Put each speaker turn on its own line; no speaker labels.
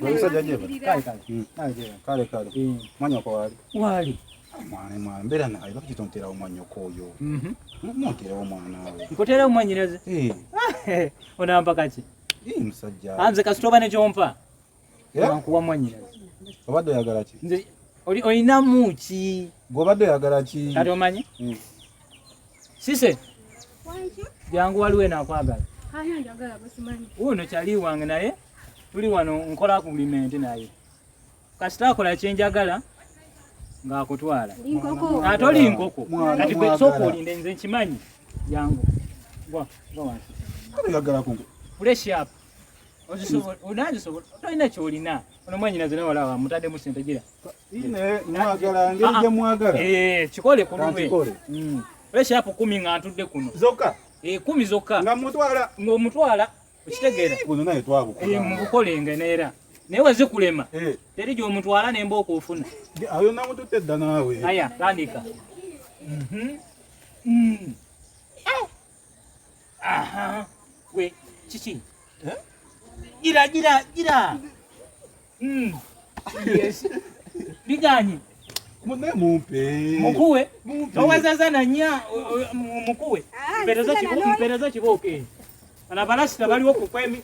Musajja jeba.
Kale.
Mwanyo ko wali.
Wali.
Mwana mbera naye bakitontera omwanyo koyo. Mwontera omwana we.
Nkotera omwanyiraze. Onamba kati.
Musajja.
Anze kasitoba ne kyompa. Wankuwa mwanyiraze.
Obadde oyagala ki?
Nze olina muki.
Gobadde oyagala ki?
Kati omanyi? Sise. Jangu waliwe nakwagala.
Haya njagala basimanyi.
Uno kyali wange naye tuli wano nkola agreement naye. Kasita akola kyenjagala ng'akutwala.
Inkoko.
Atoli nkoko. Kati gwe soko olinde nze nkimanyi. Jangu. Gwa wansi.
Oyagala kungu.
Fresh up. Onazisobola. Tolina kyolina. Ono mwanyinaze nawe walawa mutadde mu sente gira.
Ine mwagala ngeri mwagala.
Kikole kunwe. Fresh up 10 nga ntudde kuno.
Zokka.
10 zokka.
Ng'omutwala.
Okitegeera.
Kuno naye twabukola.
Mu bukolenga neera. Naye wazikulema. Teri gy'omutwala n'embooko ofuna.
Ayo namututte dda naawe.
Aya, tandika. Aha. We, kiki? Gira. Yes. Biganyi.
Mune mumpe.
Mukuwe. Towazaza na nya mukuwe. Mpereza kiboke. Ana balasi tabaliwo kukwemi.